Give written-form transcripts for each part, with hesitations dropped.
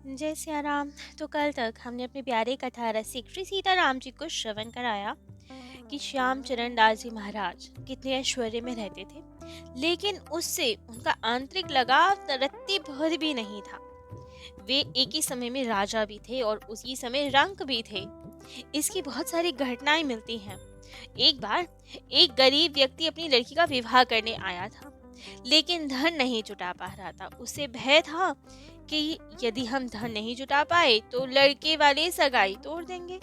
जय सिया राम। तो कल तक हमने अपने प्यारे कथा रसिक श्री सीताराम जी को श्रवण कराया कि श्याम चरण दास जी महाराज कितने ऐश्वर्य में रहते थे, लेकिन उससे उनका आंतरिक लगाव रत्ती भर भी नहीं था। वे एक ही समय में राजा भी थे और उसी समय रंक भी थे। इसकी बहुत सारी घटनाएं मिलती हैं। एक बार एक गरीब व्यक्ति अपनी लड़की का विवाह करने आया था, लेकिन धन नहीं जुटा पा रहा था। उसे भय था कि यदि हम धन नहीं जुटा पाए तो लड़के वाले सगाई तोड़ देंगे।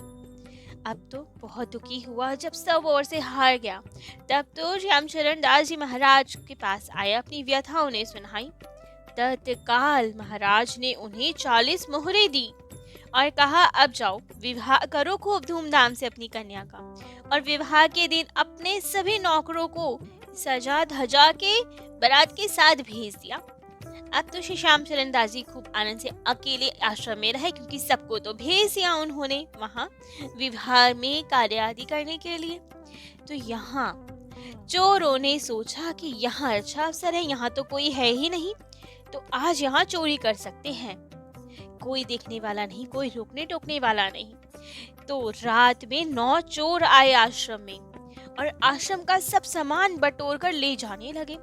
अब तो बहुत दुखी हुआ जब सब ओर से हार गया। तब तो श्यामचरण दास जी महाराज के पास आया, अपनी व्यथा उन्हें सुनाई। तत्काल महाराज ने उन्हें 40 मोहरे दी और कहा, अब जाओ विवाह करो खूब धूमधाम से अपनी कन्या का। और विवाह के दिन अपने सभी नौकरों को सजा धजा के बारात के साथ भेज दिया। अब तो श्री श्याम चरण दास जी खूब आनंद से अकेले आश्रम में रहे, क्योंकि सबको तो भेज दिया उन्होंने वहां विवाह में कार्य आदि करने के लिए। तो यहाँ चोरों ने सोचा कि यहाँ अच्छा अवसर है, यहाँ तो कोई है ही नहीं, तो आज यहाँ चोरी कर सकते हैं। कोई देखने वाला नहीं, कोई रोकने टोकने वाला नहीं। तो रात में 9 चोर आए आश्रम में और आश्रम का सब सामान बटोर कर ले जाने लगे।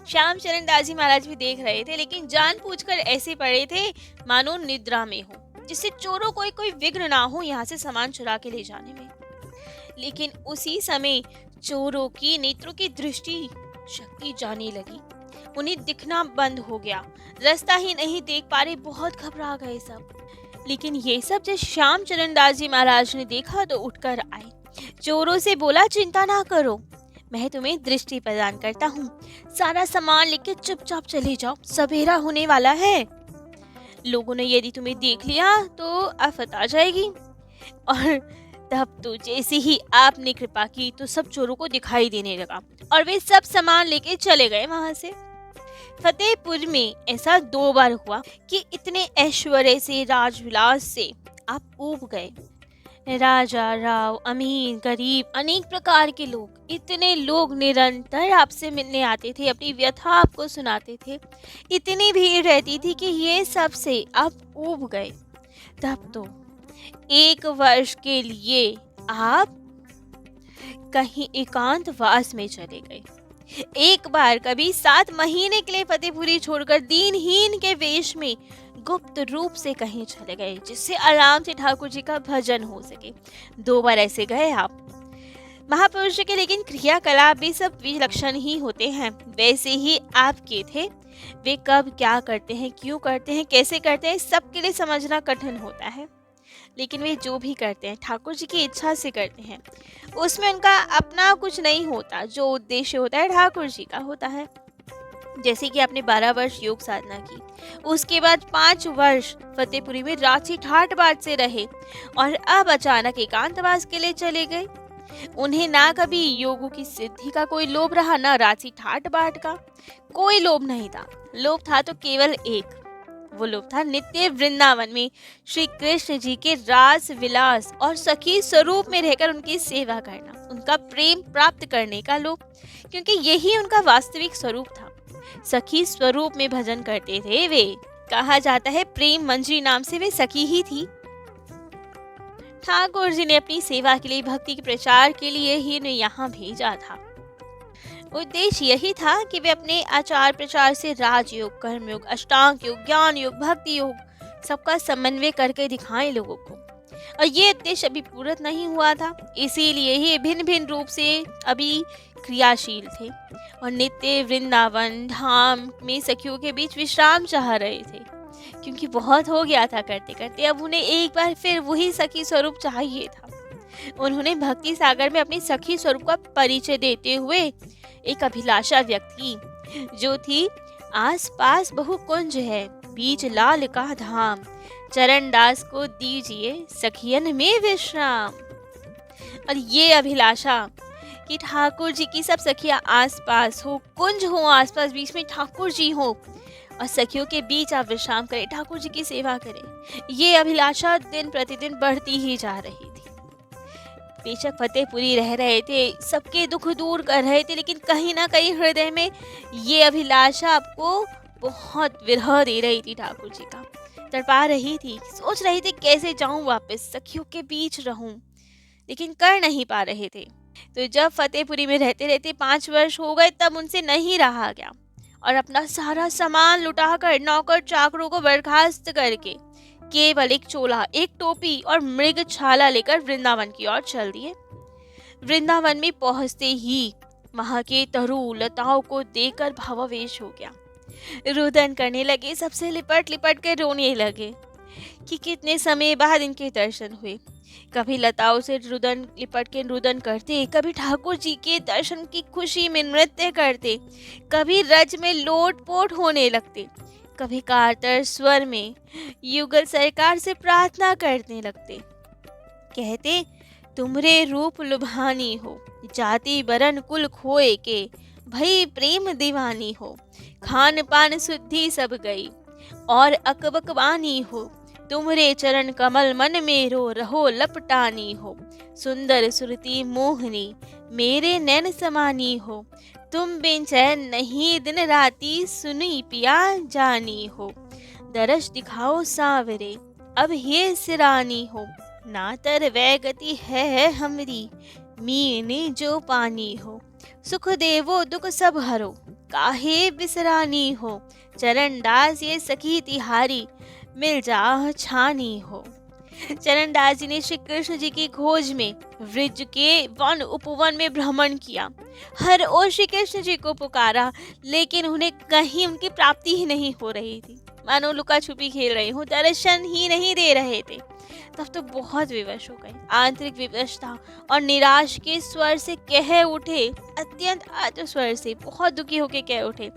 श्याम चरण दास जी महाराज भी देख रहे थे, लेकिन जानबूझकर ऐसे पड़े थे मानो निद्रा में हो, जिससे चोरों को कोई विघ्न ना हो यहाँ से सामान चुरा के ले जाने में। लेकिन उसी समय चोरों की नेत्रों की दृष्टि शक्ति जाने लगी, उन्हें दिखना बंद हो गया, रास्ता ही नहीं देख पा रहे, बहुत घबरा गए सब। लेकिन ये सब जब श्याम चरण दास जी महाराज ने देखा तो उठकर आए, चोरों से बोला, चिंता ना करो, मैं तुम्हें दृष्टि प्रदान करता हूँ, सारा सामान लेके चुपचाप चले जाओ, सवेरा होने वाला है। लोगों ने यदि तुम्हें देख लिया तो आफत आ जाएगी। और तब तो जैसे ही आपने कृपा की तो सब चोरों को दिखाई देने लगा और वे सब सामान लेके चले गए वहां से। फतेहपुर में ऐसा 2 बार हुआ कि इतने ऐश्वर्य से, राजविलास से आप ऊब गए। राजा, राव, अमीर, गरीब, अनेक प्रकार के लोग, इतने लोग निरंतर आपसे मिलने आते थे, अपनी व्यथा आपको सुनाते थे। इतनी भीड़ रहती थी कि ये सब से आप ऊब गए। तब तो 1 वर्ष के लिए आप कहीं एकांतवास में चले गए। एक बार कभी 7 महीने के लिए फतेहपुरी छोड़कर दीनहीन के वेश में गुप्त रूप से कहीं चले गए, जिससे आराम से ठाकुर जी का भजन हो सके। 2 बार ऐसे गए आप। महापुरुष के लेकिन क्रियाकलाप भी सब विलक्षण ही होते हैं, वैसे ही आपके थे। वे कब क्या करते हैं, क्यों करते हैं, कैसे करते हैं, सबके लिए समझना कठिन होता है। लेकिन वे जो भी करते हैं ठाकुर जी की इच्छा से करते हैं, उसमें उनका अपना कुछ नहीं होता, जो उद्देश्य होता है ठाकुर जी का होता है। जैसे कि आपने 12 वर्ष योग साधना की, उसके बाद 5 वर्ष फतेहपुरी में रांची ठाट बाट से रहे और अब अचानक एकांतवास के लिए चले गए। उन्हें ना कभी योगों की सिद्धि का कोई लोभ रहा, ना रांची ठाट बाट का कोई लोभ नहीं था। लोभ था तो केवल एक, वो लोग था नित्य वृंदावन में श्री कृष्ण जी के रास विलास और सखी स्वरूप में रहकर उनकी सेवा करना, उनका प्रेम प्राप्त करने का लोभ, क्योंकि यही उनका वास्तविक स्वरूप था। सखी स्वरूप में भजन करते थे वे। कहा जाता है प्रेम मंजरी नाम से वे सखी ही थी। ठाकुर जी ने अपनी सेवा के लिए, भक्ति के प्रचार के लिए ही इन्हें यहाँ भेजा था। उद्देश्य यही था कि वे अपने आचार प्रचार से राजयोग, कर्मयोग, अष्टांग योग, ज्ञान योग, भक्ति योग सबका समन्वय करके दिखाएं लोगों को। और ये उद्देश्य अभी पूर्ण नहीं हुआ था, इसीलिए ही भिन्न भिन्न रूप से अभी क्रियाशील थे और नित्य वृंदावन धाम में सखियों के बीच विश्राम चाह रहे थे, क्योंकि बहुत हो गया था करते करते। अब उन्हें एक बार फिर वही सखी स्वरूप चाहिए था। उन्होंने भक्ति सागर में अपनी सखी स्वरूप का परिचय देते हुए एक अभिलाषा व्यक्त की, जो थी, आस पास बहु कुंज है, बीच लाल का धाम, चरण दास को दीजिए सखियन में विश्राम। और ये अभिलाषा कि ठाकुर जी की सब सखियां आस पास हो, कुंज हो आस पास, बीच में ठाकुर जी हो और सखियों के बीच आप विश्राम करें, ठाकुर जी की सेवा करें, ये अभिलाषा दिन प्रतिदिन बढ़ती ही जा रही थी। बेशक फतेहपुरी रह रहे थे, सबके दुख दूर कर रहे थे, लेकिन कहीं ना कहीं हृदय में ये अभिलाषा आपको बहुत विरह दे रही थी ठाकुर जी का। तड़पा रही थी, सोच रही थी कैसे जाऊं वापस, सखियों के बीच रहूं, लेकिन कर नहीं पा रहे थे। तो जब फतेहपुरी में रहते रहते 5 वर्ष हो गए, तब उनसे नहीं रहा गया और अपना सारा सामान लुटाकर नौकर चाकरों को बर्खास्त करके केवल एक चोला, एक टोपी और मृग छाला लेकर वृंदावन की ओर चल दिए। वृंदावन में पहुंचते ही वहां के तरु लताओं को देखकर भावावेश हो गया। रुदन करने लगे, सबसे लिपट लिपट कर रोने लगे कि कितने समय बाद इनके दर्शन हुए। कभी लताओं से रुदन लिपट के रुदन करते, कभी ठाकुर जी के दर्शन की खुशी में नृत्य करते, कभी रज में लोटपोट होने लगते, कभी कारतर स्वर में युगल सरकार से प्रार्थना करने लगते। कहते, तुमरे रूप लुभानी हो, जाति बरन कुल खोए के, भई प्रेम दीवानी हो, खान पान शुद्धि सब गई और अकबकवानी हो, तुमरे चरण कमल मन मेरो रहो लपटानी हो, सुंदर सुरती मोहनी मेरे नैन समानी हो, तुम बिन चैन नहीं दिन राती सुनी पिया जानी हो, दरस दिखाओ सावरे अब ये सिरानी हो, नातर वै गति है हमरी मीने जो पानी हो, सुख देवो दुख सब हरो काहे बिसरानी हो, चरण दास ये सखी तिहारी मिल जा छानी हो। चरण दास जी ने श्री कृष्ण जी की खोज में वृज के वन उपवन में भ्रमण किया, हर ओर श्री कृष्ण जी को पुकारा, लेकिन उन्हें कहीं उनकी प्राप्ति ही नहीं हो रही थी, मानो लुका छुपी खेल रहे हो, दर्शन ही नहीं दे रहे थे। तब तो बहुत विवश हो गए, आंतरिक विवशता और निराश के स्वर से कह उठे, अत्यंत आतुर स्वर से बहुत दुखी होके कह उठे,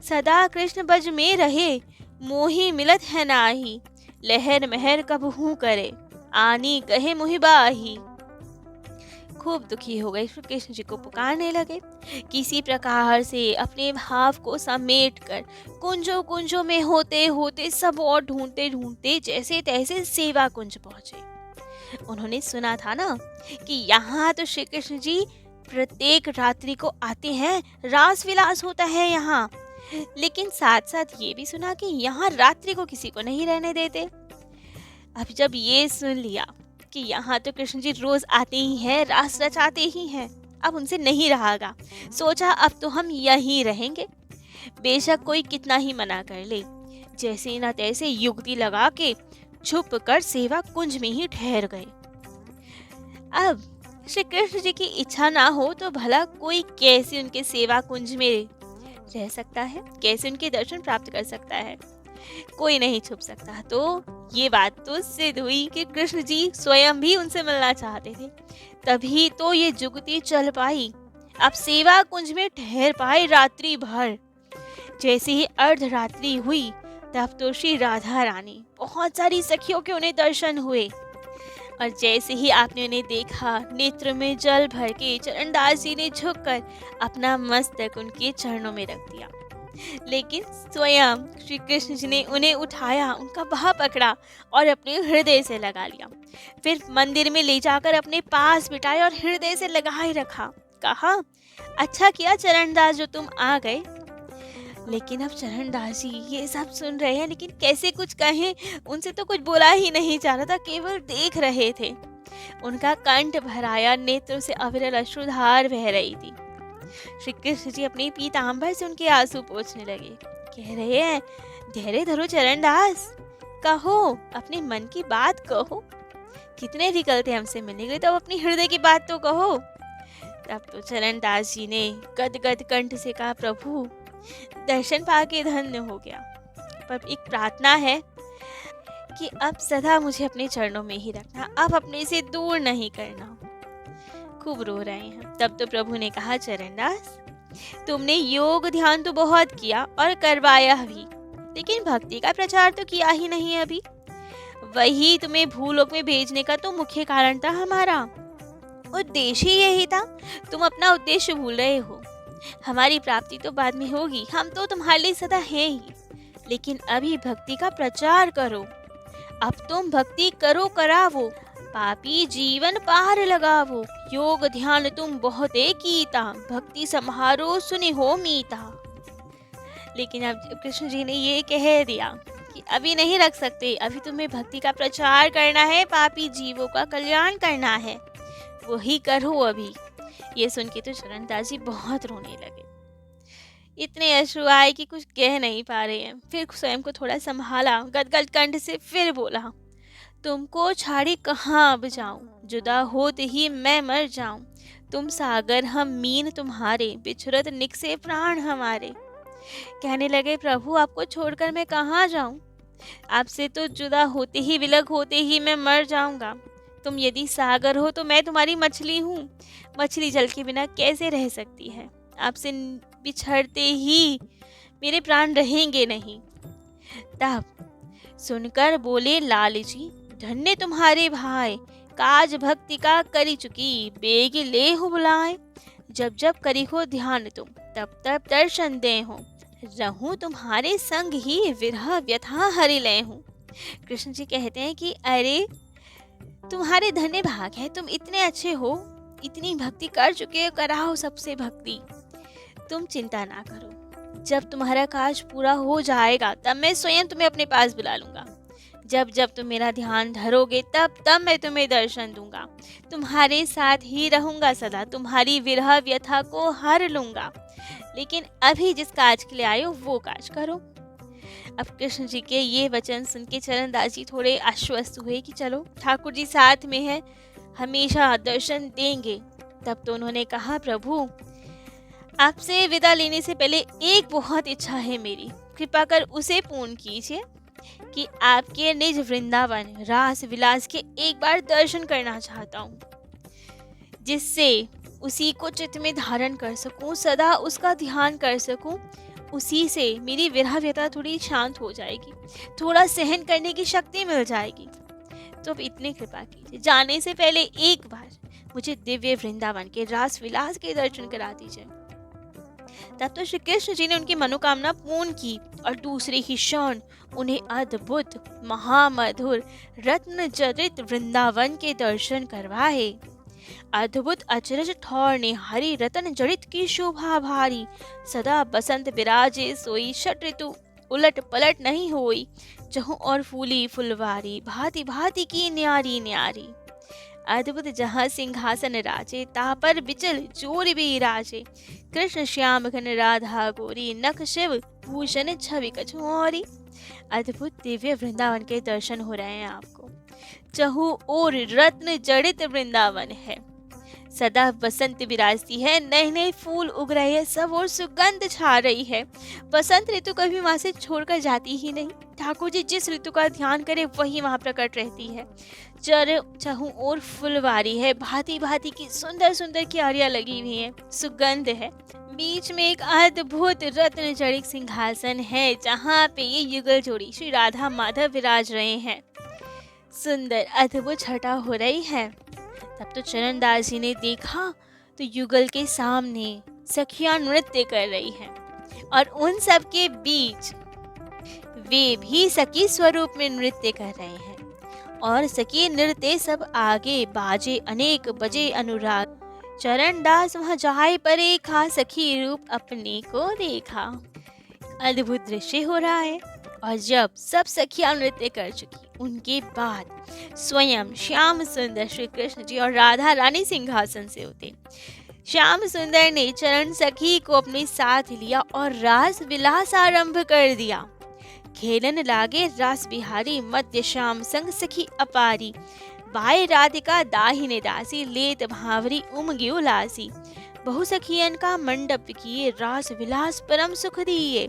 सदा कृष्ण बज में रहे मोही मिलत है नाही, लहर महर कबहू करे आनी कहे मुहिबाही। खूब दुखी हो गए, श्री कृष्ण जी को पुकारने लगे। किसी प्रकार से अपने भाव को समेट कर कुंजों कुंजों में होते होते सब और ढूंढते ढूंढते जैसे तैसे सेवा कुंज पहुंचे। उन्होंने सुना था ना कि यहाँ तो श्री कृष्ण जी प्रत्येक रात्रि को आते हैं, रास विलास होता है यहाँ, लेकिन साथ साथ ये भी सुना कि यहाँ रात्रि को किसी को नहीं रहने देते। अब जब ये सुन लिया कि यहाँ तो कृष्ण जी रोज आते ही हैं, रास रचाते ही हैं, अब उनसे नहीं रहागा, सोचा अब तो हम यहीं रहेंगे, बेशक कोई कितना ही मना कर ले। जैसे न तैसे युक्ति लगा के छुप कर सेवा कुंज में ही ठहर गए। अब श्री कृष्ण जी की इच्छा ना हो तो भला कोई कैसे उनके सेवा कुंज में रह सकता है, कैसे उनके दर्शन प्राप्त कर सकता है? कोई नहीं छुप सकता। तो ये बात तो सिद्ध हुई कि कृष्ण जी स्वयं भी उनसे मिलना चाहते थे, तभी तो ये जुगती चल पाई। अब सेवा कुंज में ठहर पाए रात्रि भर। जैसे ही अर्धरात्रि हुई तब तो श्री राधा रानी, बहुत सारी सखियों के उन्हें दर्शन हुए, और जैसे ही आपने उन्हें देखा, नेत्र में जल भर के चरणदास जी ने झुककर अपना मस्तक उनके चरणों में रख दिया। लेकिन स्वयं श्री कृष्ण जी ने उन्हें उठाया, उनका बाह पकड़ा और अपने हृदय से लगा लिया। फिर मंदिर में ले जाकर अपने पास बिठाया और हृदय से लगाए रखा। कहा, अच्छा किया चरणदास जो तुम आ गए। लेकिन अब चरणदास जी ये सब सुन रहे हैं, लेकिन कैसे कुछ कहें, उनसे तो कुछ बोला ही नहीं जा रहा था, केवल देख रहे थे। उनका कंठ भराया, नेत्रों से अविरल अश्रुधार बह रही थी। श्री कृष्ण जी अपने पीतांबर से उनके आंसू पोंछने लगे। कह रहे हैं, धैर्य धरो चरणदास, कहो अपने मन की बात कहो, कितने विकल्प हैं हमसे मिलने के लिए, तो अपनी हृदय की बात तो कहो। तब तो चरणदास जी ने गदगद कंठ से कहा, प्रभु दर्शन पाके धन्य हो गया, पर एक प्रार्थना है कि अब सदा मुझे अपने चरणों में ही रखना, अब अपने से दूर नहीं करना। खूब रो रहे हैं। तब तो प्रभु ने कहा, चरणदास तुमने योग ध्यान तो बहुत किया और करवाया भी, लेकिन भक्ति का प्रचार तो किया ही नहीं अभी। वही तुम्हें भूलोक में भेजने का तो मुख्य कारण था हमारा, उद्देश्य ही यही था। तुम अपना उद्देश्य भूल रहे हो। हमारी प्राप्ति तो बाद में होगी, हम तो तुम्हारे लिए सदा हैं ही, लेकिन अभी भक्ति का प्रचार करो। अब तुम भक्ति करो करावो, पापी जीवन पार लगावो, योग ध्यान तुम बहुते कीता, भक्ति सम्हारो सुनि हो मीता। लेकिन अब कृष्ण जी ने ये कह दिया कि अभी नहीं रख सकते, अभी तुम्हें भक्ति का प्रचार करना है, पापी जीवों का कल्याण करना है, वही करो अभी। ये सुन के तो चरणदास जी बहुत रोने लगे। इतने अश्रु आए कि कुछ कह नहीं पा रहे हैं। फिर स्वयं को थोड़ा संभाला, गदगद कंठ से फिर बोला, तुमको छाड़ी कहाँ अब जाऊं, जुदा होते ही मैं मर जाऊं। तुम सागर हम मीन तुम्हारे, बिछुरत निकसे प्राण हमारे। कहने लगे, प्रभु आपको छोड़कर मैं कहाँ जाऊं, आपसे तो जुदा होते ही, विलग होते ही मैं मर जाऊंगा। तुम यदि सागर हो तो मैं तुम्हारी मछली हूँ, मछली जल के बिना कैसे रह सकती है। आपसे बिछड़ते ही मेरे प्राण रहेंगे नहीं। तब सुनकर बोले लाल जी, धन्य तुम्हारे भाई, काज भक्ति का करी चुकी, बेग ले हो बुलाए। जब जब करी हो ध्यान तुम, तब तब दर्शन दे हो, रहूं तुम्हारे संग ही विरह व्यथा हरि ले हूँ। कृष्ण जी कहते हैं कि अरे तुम्हारे धन्य भाग है, तुम इतने अच्छे हो, इतनी भक्ति कर चुके हो, कराओ सबसे भक्ति। तुम चिंता ना करो, जब तुम्हारा काज पूरा हो जाएगा तब मैं स्वयं तुम्हें अपने पास बुला लूंगा। जब जब तुम मेरा ध्यान धरोगे तब तब मैं तुम्हें दर्शन दूंगा, तुम्हारे साथ ही रहूंगा सदा, तुम्हारी विरह व्यथा को हर लूंगा। लेकिन अभी जिस काज के लिए आए हो वो काज करो। अब कृष्ण जी के ये वचन सुन के चरणदास जी थोड़े आश्वस्त हुए कि चलो ठाकुर जी साथ में है, हमेशा दर्शन देंगे। तब तो उन्होंने कहा, प्रभु आपसे विदा लेने से पहले एक बहुत इच्छा है मेरी, कृपा कर उसे पूर्ण कीजिए कि आपके निज वृंदावन रास विलास के एक बार दर्शन करना चाहता हूँ, जिससे उसी को चित्त में धारण कर सकूं, सदा उसका ध्यान कर सकूं। उसी से मेरी विरह व्यथा थोड़ी शांत हो जाएगी, थोड़ा सहन करने की शक्ति मिल जाएगी। तो अब इतनी कृपा कीजिए, जाने से पहले एक बार मुझे दिव्य वृंदावन के रास विलास के दर्शन करा दीजिए। तब तो श्री कृष्ण जी ने उनकी मनोकामना पूर्ण की और दूसरे ही क्षण उन्हें अद्भुत महामधुर रत्न जड़ित वृंदावन के दर्शन करवाए। अद्भुत अचरज ठौर ने हरि रतन जड़ित की शोभा भारी, सदा बसंत विराजे सोई, षट ऋतु उलट पलट नहीं होई, जहूं और फूली फुलवारी, भांति भांति की न्यारी न्यारी। अद्भुत जहाँ सिंहासन राजे, तापर बिचल जोर भी राजे, कृष्ण श्याम घन राधा गोरी, नख शिव भूषण छवि कछु औरी। अद्भुत दिव्य वृंदावन के दर्शन हो रहे हैं आपको। चहु और रत्न जड़ित वृंदावन है, सदा बसंत विराजती है, नए नए फूल उग रहे हैं, सब और सुगंध छा रही है। बसंत ऋतु कभी वहां से छोड़कर जाती ही नहीं। ठाकुर जी जिस ऋतु का ध्यान करे वही वहां प्रकट रहती है। चहु और फुलवारी है, भांति भांति की सुंदर सुंदर क्यारियां लगी हुई हैं, सुगंध है। बीच में एक अद्भुत रत्न जड़ित सिंहासन है, जहाँ पे ये युगल जोड़ी श्री राधा माधव विराज रहे हैं। सुंदर अद्भुत छटा हो रही है। तब तो चरणदास जी ने देखा तो युगल के सामने सखियां नृत्य कर रही हैं और उन सब के बीच वे भी सखी स्वरूप में नृत्य कर रहे हैं। और सखी नृत्य सब आगे बाजे अनेक बजे अनुराग, चरणदास वहां जाए पर देखा, सखी रूप अपने को देखा। अद्भुत दृश्य हो रहा है। और जब सब सखियां नृत्य कर चुकी, उनके बाद स्वयं श्याम सुंदर श्री कृष्ण जी और राधा रानी सिंहासन से उतरे। श्याम सुंदर ने चरण सखी को अपने साथ लिया और रास विलास आरंभ कर दिया। खेलन लागे रास बिहारी, मध्य श्याम संग सखी अपारी, बाय राधिका दाहिने दासी, लेत भावरी उमगी उलासी। बहु सखियन का मंडप किए, रास विलास परम सुख दिए।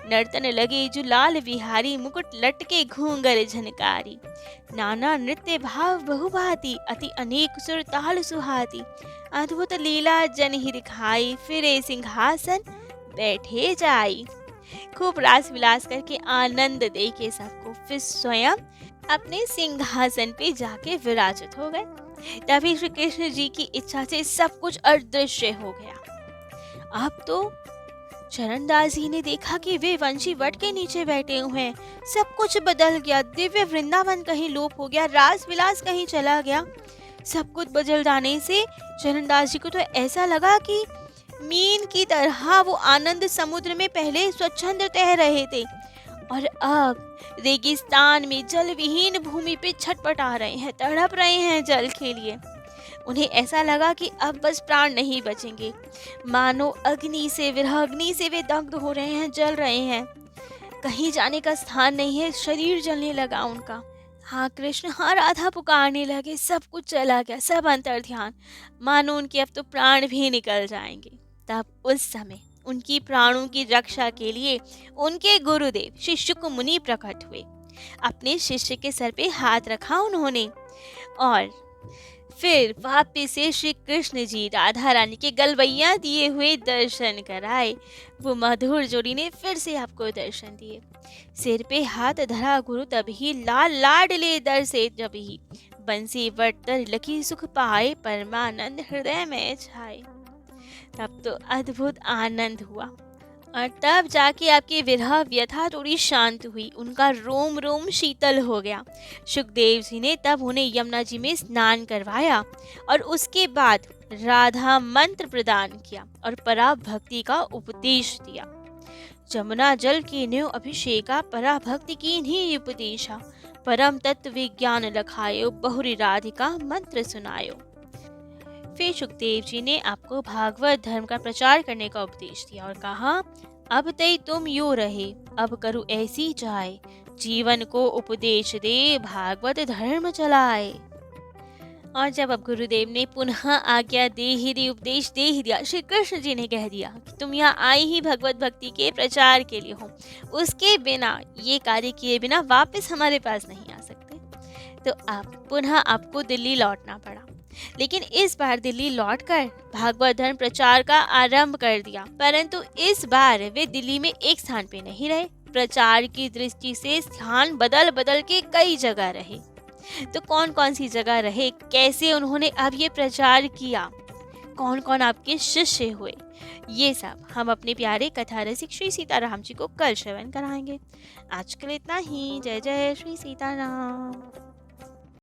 नर्तन लगे जो लाल बिहारी, मुकुट लटके घूंगर झनकारी। नाना नृत्य भाव बहुभांति, अति अनेक सुर ताल सुहाती। अद्भुत लीला जन ही दिखाई, फिरे सिंहासन बैठे जाई। खूब रास विलास करके आनंद दे के सबको फिर स्वयं अपने सिंहासन पे जाके विराजित हो गए। तभी श्री कृष्ण जी की इच्छा से सब कुछ अदृश्य हो गया। अब तो चरणदास जी ने देखा कि वे वंशी वट के नीचे बैठे हुए हैं। सब कुछ बदल गया, दिव्य वृंदावन कहीं लोप हो गया, रास विलास कहीं चला गया। सब कुछ बदल जाने से चरणदास जी को तो ऐसा लगा कि मीन की तरह वो आनंद समुद्र में पहले स्वच्छंद तैर रहे थे और अब रेगिस्तान में जल विहीन भूमि पे छटपटा रहे हैं, तड़प रहे हैं जल के लिए। उन्हें ऐसा लगा कि अब बस प्राण नहीं बचेंगे, मानो अग्नि से वे दग्ध हो रहे हैं, जल रहे हैं। कहीं जाने का स्थान नहीं है, शरीर जलने लगा उनका। हाँ कृष्ण, हाँ राधा पुकारने लगे, सब कुछ चला गया, सब अंतर ध्यान, मानो उनके अब तो प्राण भी निकल जाएंगे। तब उस समय उनकी प्राणों की रक्षा के लिए उनके गुरुदेव श्री शुक मुनि प्रकट हुए। अपने शिष्य के सर पे हाथ रखा उन्होंने और फिर वापिस से श्री कृष्ण जी राधा रानी के गलबैया दिए हुए दर्शन कराए। वो मधुर जोड़ी ने फिर से आपको दर्शन दिए। सिर पे हाथ धरा गुरु तभी, लाल लाडले दर से जब ही, बंसी वटर लकी सुख पाए, परमानंद हृदय में छाए। तब तो अद्भुत आनंद हुआ और तब जाके आपकी विरह व्यथा थोड़ी शांत हुई, उनका रोम रोम शीतल हो गया। सुखदेव जी ने तब उन्हें यमुना जी में स्नान करवाया और उसके बाद राधा मंत्र प्रदान किया और पराभक्ति का उपदेश दिया। जमुना जल की न्यू अभिषेका, पराभक्ति की नहीं उपदेशा, परम तत्व विज्ञान लखायो, बहुरी राधिका मंत्र सुनायो। फिर सुखदेव जी ने आपको भागवत धर्म का प्रचार करने का उपदेश दिया और कहा, अब तई तुम यो रहे, अब करूँ ऐसी चाहे, जीवन को उपदेश दे, भागवत धर्म चलाए। और जब अब गुरुदेव ने पुनः आज्ञा दे ही दी, उपदेश दे ही दिया, श्री कृष्ण जी ने कह दिया कि तुम यहाँ आई ही भगवत भक्ति के प्रचार के लिए हो, उसके बिना, ये कार्य किए बिना वापस हमारे पास नहीं आ सकते। तो अब पुनः आपको दिल्ली लौटना पड़ा, लेकिन इस बार दिल्ली लौटकर भागवत धर्म प्रचार का आरंभ कर दिया। परंतु इस बार वे दिल्ली में एक स्थान पे नहीं रहे, प्रचार की दृष्टि से स्थान बदल बदल के कई जगह रहे। तो कौन कौन सी जगह रहे, कैसे उन्होंने अब ये प्रचार किया, कौन कौन आपके शिष्य हुए, ये सब हम अपने प्यारे कथा रसिक श्री सीताराम जी को कल श्रवण कराएंगे। आज के लिए इतना ही। जय जय श्री सीताराम।